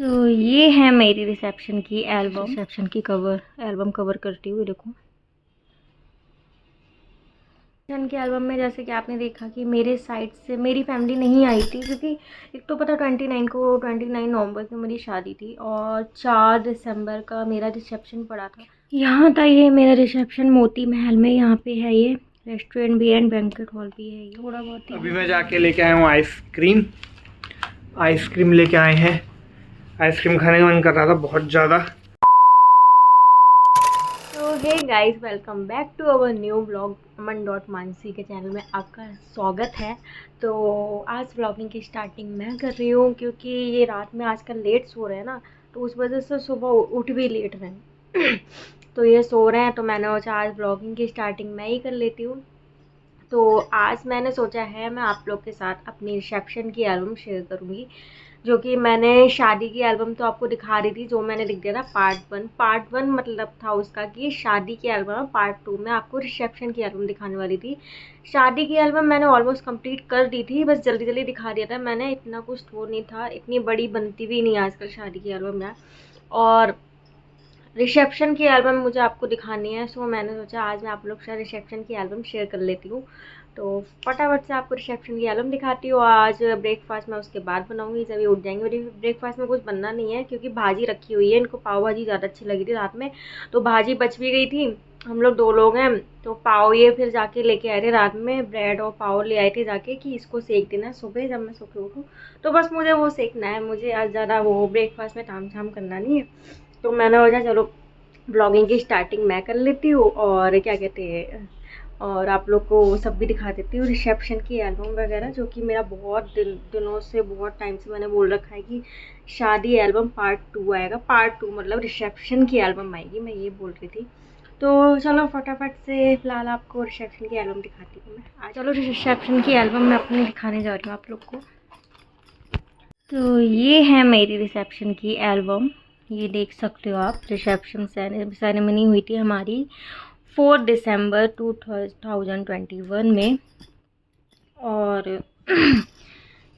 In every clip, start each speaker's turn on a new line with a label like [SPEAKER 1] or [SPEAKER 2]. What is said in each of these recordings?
[SPEAKER 1] तो ये है मेरी रिसेप्शन की एल्बम, रिसेप्शन की एल्बम कवर करती हुई देखो। रिसेप्शन की एल्बम में जैसे कि आपने देखा कि मेरे साइड से मेरी फैमिली नहीं आई थी, क्योंकि एक तो पता 29 नवंबर को मेरी शादी थी और 4 दिसंबर का मेरा रिसेप्शन पड़ा था। यहाँ था ये मेरा रिसेप्शन मोती महल में। यहाँ पे है ये रेस्टोरेंट भी है एंड बैंक्वेट हॉल भी है। थोड़ा बहुत
[SPEAKER 2] अभी मैं जाके लेके आया हूँ आइसक्रीम लेके आए हैं। आइसक्रीम खाने का मन कर रहा था बहुत ज़्यादा।
[SPEAKER 1] तो hey guys, welcome back to our new blog. अमन.मानसी के चैनल में आपका स्वागत है। तो आज ब्लॉगिंग की स्टार्टिंग मैं कर रही हूँ, क्योंकि ये रात में आजकल लेट सो रहे हैं ना, तो उस वजह से सुबह उठ भी लेट रहे हैं। तो ये सो रहे हैं, तो मैंने सोचा आज ब्लॉगिंग की स्टार्टिंग मैं ही कर लेती हूँ। तो आज मैंने सोचा है मैं आप लोग के साथ अपनी रिसेप्शन की एल्बम शेयर करूँगी, जो कि मैंने शादी की एल्बम तो आपको दिखा रही थी, जो मैंने लिख दिया था पार्ट वन मतलब था उसका कि शादी की एल्बम। पार्ट 2 में आपको रिसेप्शन की एल्बम दिखाने वाली थी। शादी की एल्बम मैंने ऑलमोस्ट कंप्लीट कर दी थी, बस जल्दी जल्दी दिखा दिया था मैंने, इतना कुछ वो नहीं था, इतनी बड़ी बनती भी नहीं आजकल शादी की एल्बम यार। और रिसेप्शन की एल्बम मुझे आपको दिखानी है, सो मैंने सोचा आज मैं आप लोग से रिसेप्शन की एल्बम शेयर कर लेती हूँ। तो फटाफट से आपको रिसेप्शन की एल्बम दिखाती हूँ। आज ब्रेकफास्ट मैं उसके बाद बनाऊँगी, जब ये उठ जाएंगे। मेरी ब्रेकफास्ट में कुछ बनना नहीं है, क्योंकि भाजी रखी हुई है। इनको पाव भाजी ज़्यादा अच्छी लगी थी रात में, तो भाजी बच भी गई थी। हम लोग 2 लोग हैं, तो पाव ये फिर जाके लेके आए थे रात में। ब्रेड और पाव ले आए थे जाके कि इसको सेक देना सुबह जब मैं सो के उठूँ, तो बस मुझे वो सेकना है। मुझे आज ज़्यादा वो ब्रेकफास्ट में ताम झाम करना नहीं है, तो मैंने सोचा चलो ब्लॉगिंग की स्टार्टिंग मैं कर लेती हूँ, और क्या कहते हैं, और आप लोग को सब भी दिखा देती हूँ रिसेप्शन की एल्बम वगैरह, जो कि मेरा बहुत दिनों से, बहुत टाइम से मैंने बोल रखा है कि शादी एल्बम पार्ट 2 आएगा। पार्ट 2 मतलब रिसेप्शन की एल्बम आएगी, मैं ये बोल रही थी। तो चलो फटाफट से फिलहाल आपको रिसेप्शन की एल्बम दिखाती हूँ मैं आज। चलो रिसेप्शन की एल्बम मैं अपनी दिखाने जा रही हूँ आप लोग को। तो ये है मेरी रिसेप्शन की एल्बम, ये देख सकते हो आप। रिसेप्शन सेरेमनी हुई थी हमारी 4 दिसंबर 2021 में, और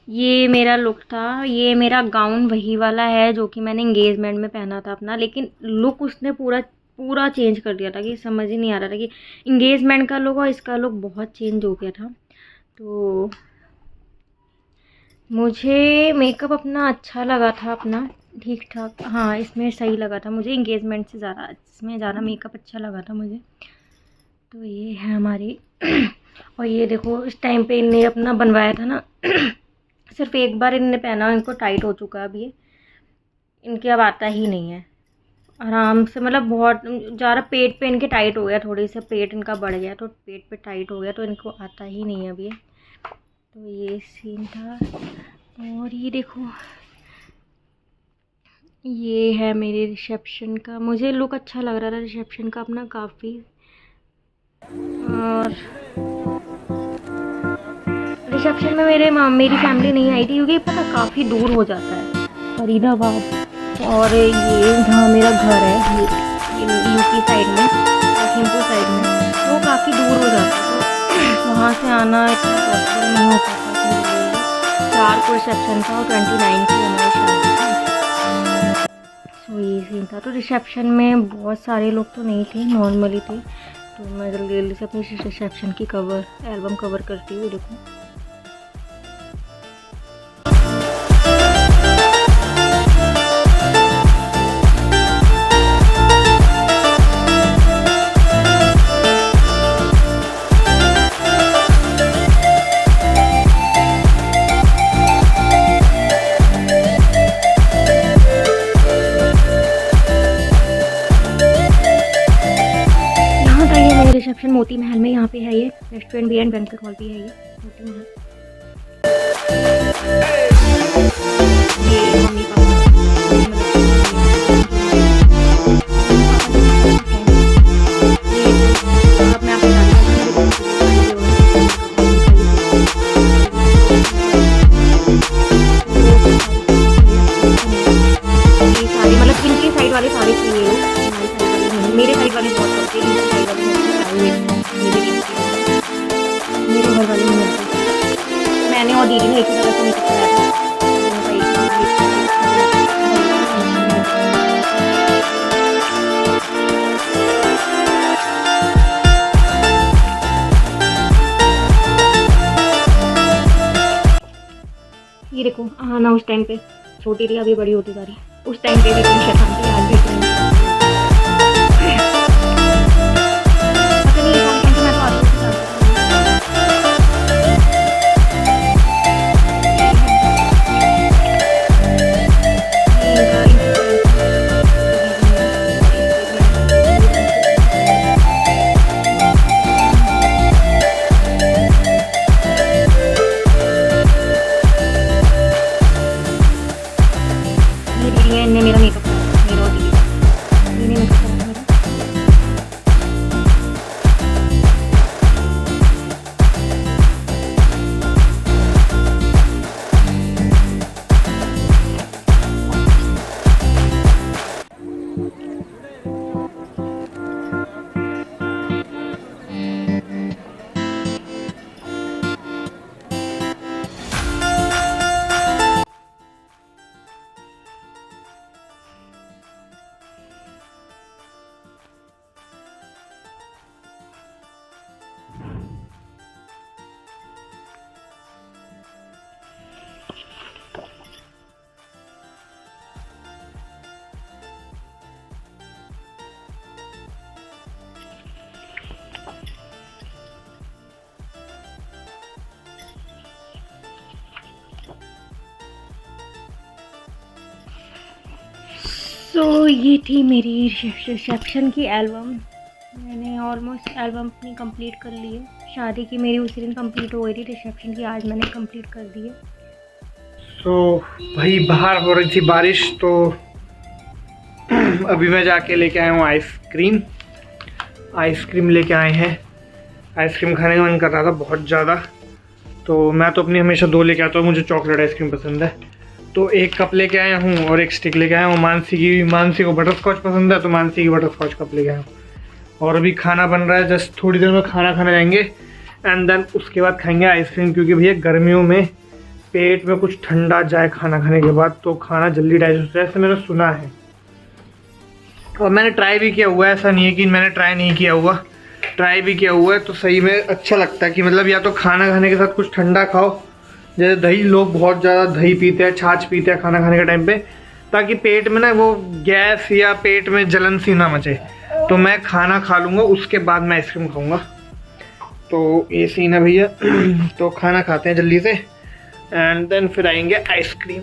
[SPEAKER 1] ये मेरा लुक था। ये मेरा गाउन वही वाला है जो कि मैंने एंगेजमेंट में पहना था अपना, लेकिन लुक उसने पूरा चेंज कर दिया था कि समझ ही नहीं आ रहा था कि एंगेजमेंट का लुक और इसका लुक बहुत चेंज हो गया था। तो मुझे मेकअप अपना अच्छा लगा था, अपना ठीक ठाक, हाँ इसमें सही लगा था मुझे। एंगेजमेंट से ज़्यादा इसमें ज़्यादा मेकअप अच्छा लगा था मुझे। तो ये है हमारी और ये देखो इस टाइम पे इनने अपना बनवाया था ना। सिर्फ एक बार इनने पहना, इनको टाइट हो चुका है अब ये, इनके अब आता ही नहीं है आराम से, मतलब बहुत ज़्यादा पेट पे इनके टाइट हो गया, थोड़ी सा पेट इनका बढ़ गया तो पेट पे टाइट हो गया, तो इनको आता ही नहीं है अब ये। तो ये सीन था। और ये देखो ये है मेरे रिसेप्शन का, मुझे लुक अच्छा लग रहा था रिसेप्शन का अपना काफ़ी। और रिसेप्शन में मेरी फैमिली नहीं आई थी, क्योंकि पता काफ़ी दूर हो जाता है फरीदाबाद, और ये जहाँ मेरा घर है ये यूपी साइड में, लखीमपुर साइड में, तो काफ़ी दूर हो जाता है, तो वहाँ से आना इतना पॉसिबल नहीं हो पाता। 4 को रिसेप्शन था और 29 को हमारी शादी थी। सो ये सीन था। तो रिसेप्शन में बहुत सारे लोग तो नहीं थे, नॉर्मली थे, तो मैं जल्दी जल्दी से अपनी रिसेप्शन की एल्बम कवर करती हूँ। देखो रिसेप्शन मोती महल में, यहाँ पे है ये रेस्टोरेंट भी एंड बैंक्वेट हॉल भी है ये मोती महल। ये मम्मी पापा मतलब इनकी साइड वाले सारे चाहिए, हमारी साइड वाले, मेरे साइड वाले बहुत होते हैं, इनकी साइड वाले मेरे घर वाले नहीं आते। मैंने और दीदी ने एक ही तरह से मेकअप कराया था। ये देखो हाँ ना, उस टाइम पे छोटी थी, अभी बड़ी होती जा रही है। उस टाइम पे भी तुम शैतान थी, आज भी इतनी। पता नहीं ये कौन कौन सा मैं तो आप लोगों के साथ इनने मेरा मेकअप मेरा दीदी इन्हें मेकअप करा मेरा। ये थी मेरी रिसेप्शन की एल्बम। मैंने ऑलमोस्ट एल्बम अपनी कंप्लीट कर ली है। शादी की मेरी उसी दिन कंप्लीट हो गई थी, रिसेप्शन की आज मैंने कंप्लीट कर दी है।
[SPEAKER 2] भाई बाहर हो रही थी बारिश, तो अभी मैं जाके लेके आया हूँ आइसक्रीम लेके आए हैं। आइसक्रीम खाने का मन कर रहा था बहुत ज़्यादा, तो मैं तो अपनी हमेशा 2 लेके आता हूँ, मुझे चॉकलेट आइसक्रीम पसंद है। तो 1 कप लेके आया हूँ और 1 स्टिक लेके आया हूँ। मानसी को बटर स्कॉच पसंद है, तो मानसी की बटर स्कॉच कप लेके आया हूँ। और अभी खाना बन रहा है, जस्ट थोड़ी देर में खाना खाने जाएंगे एंड देन उसके बाद खाएंगे आइसक्रीम, क्योंकि भैया गर्मियों में पेट में कुछ ठंडा जाए खाना खाने के बाद तो खाना जल्दी डाइजेस्ट होता है, ऐसा मैंने सुना है। और मैंने ट्राई भी किया हुआ है, ऐसा नहीं है कि मैंने ट्राई नहीं किया हुआ, ट्राई भी किया हुआ है। तो सही में अच्छा लगता है कि मतलब या तो खाना खाने के साथ कुछ ठंडा खाओ, जैसे दही, लोग बहुत ज़्यादा दही पीते हैं, छाछ पीते हैं खाना खाने के टाइम पे, ताकि पेट में ना वो गैस या पेट में जलन सी ना मचे। तो मैं खाना खा लूँगा, उसके बाद मैं आइसक्रीम खाऊँगा। तो ये सीन है भैया। तो खाना खाते हैं जल्दी से एंड देन फिर आएंगे आइसक्रीम।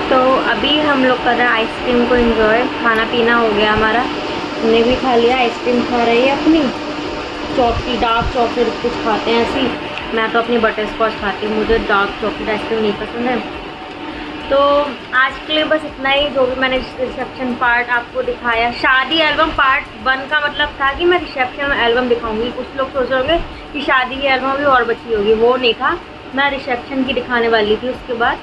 [SPEAKER 1] तो अभी हम लोग कर रहे हैं आइसक्रीम को एंजॉय। खाना पीना हो गया हमारा, हमने भी खा लिया। आइसक्रीम खा रही है अपनी डार्क चॉकलेट, कुछ खाते हैं ऐसी। मैं तो अपनी बटर स्कॉच खाती हूँ, मुझे डार्क चॉकलेट आइसक्रीम नहीं पसंद है। तो आज के लिए बस इतना ही, जो भी मैंने रिसेप्शन पार्ट आपको दिखाया। शादी एल्बम पार्ट 1 का मतलब था कि मैं रिसेप्शन एल्बम दिखाऊंगी। कुछ लोग सोच रहे होंगे कि शादी की एल्बम भी और बची होगी, वो नहीं था, मैं रिसेप्शन की दिखाने वाली थी उसके बाद।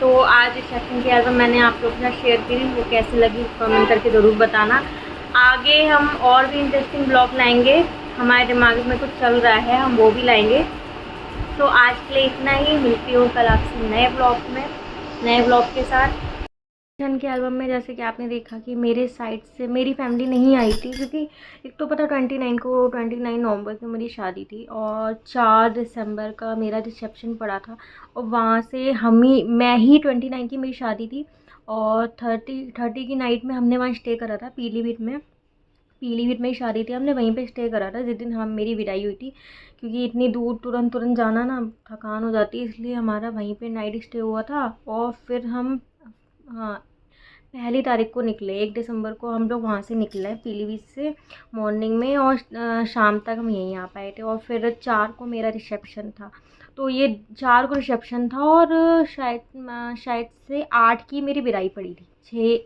[SPEAKER 1] तो आज रिसेप्शन की एल्बम मैंने आप लोगों के साथ शेयर की, वो कैसी लगी कमेंट करके ज़रूर बताना। आगे हम और भी इंटरेस्टिंग ब्लॉग लाएंगे, हमारे दिमाग में कुछ चल रहा है, हम वो भी लाएंगे। तो आज के लिए इतना ही, मिलती हूँ कल आपसे नए ब्लॉग के साथ। रिसेप्शन के एल्बम में जैसे कि आपने देखा कि मेरे साइड से मेरी फैमिली नहीं आई थी, क्योंकि एक तो पता 29 नवंबर को मेरी शादी थी और 4 दिसंबर का मेरा रिसेप्शन पड़ा था। और वहाँ से मैं ही 29 की मेरी शादी थी और 30 की नाइट में हमने वहाँ स्टे करा था पीलीभीत में ही शादी थी, हमने वहीं पे स्टे करा था जिस दिन मेरी विदाई हुई थी। क्योंकि इतनी दूर तुरंत जाना ना थकान हो जाती है, इसलिए हमारा वहीं पे नाइट स्टे हुआ था। और फिर हम हाँ 1 तारीख को निकले, 1 दिसंबर को हम लोग वहाँ से निकले पीलीभीत से मॉर्निंग में, और शाम तक हम यहीं आ पाए थे। और फिर 4 को मेरा रिसेप्शन था। तो ये 4 को रिसेप्शन था और शायद से 8 की मेरी विदाई पड़ी थी,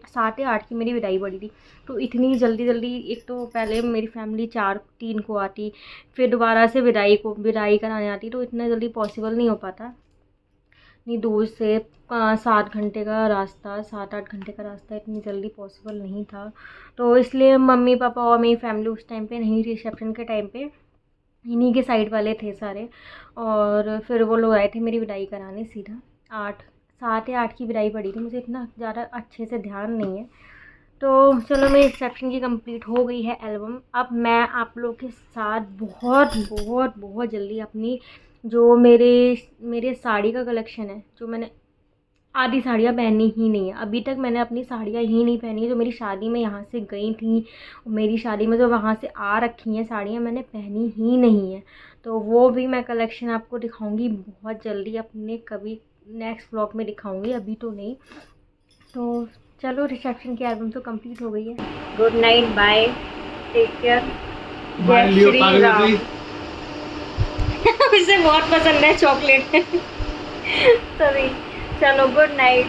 [SPEAKER 1] 7 या 8 की मेरी विदाई पड़ी थी। तो इतनी जल्दी एक तो पहले मेरी फैमिली 3 को आती, फिर दोबारा से विदाई कराने आती, तो इतना जल्दी पॉसिबल नहीं हो पाता। इतनी दूर से 7-8 घंटे का रास्ता इतनी जल्दी पॉसिबल नहीं था। तो इसलिए मम्मी पापा और मेरी फैमिली उस टाइम पे नहीं, रिसेप्शन के टाइम पे इन्हीं के साइड वाले थे सारे। और फिर वो लोग आए थे मेरी विदाई कराने सीधा। 7 या 8 की विदाई पड़ी थी, मुझे इतना ज़्यादा अच्छे से ध्यान नहीं है। तो चलो मेरी रिसेप्शन की कंप्लीट हो गई है एल्बम। अब मैं आप लोग के साथ बहुत जल्दी अपनी जो मेरे साड़ी का कलेक्शन है, जो मैंने आधी साड़ियाँ पहनी ही नहीं है अभी तक। मैंने अपनी साड़ियाँ ही नहीं पहनी, जो मेरी शादी में यहाँ से गई थी, मेरी शादी में जो वहाँ से आ रखी हैं साड़ियाँ, मैंने पहनी ही नहीं है। तो वो भी मैं कलेक्शन आपको दिखाऊंगी बहुत जल्दी, अपने कभी नेक्स्ट व्लॉग में दिखाऊंगी, अभी तो नहीं। तो चलो, रिसेप्शन की एल्बम तो कंप्लीट हो गई है। Good night, bye, take care, जय श्री राम। उसे बहुत पसंद है चॉकलेट। सॉरी, चलो गुड नाइट।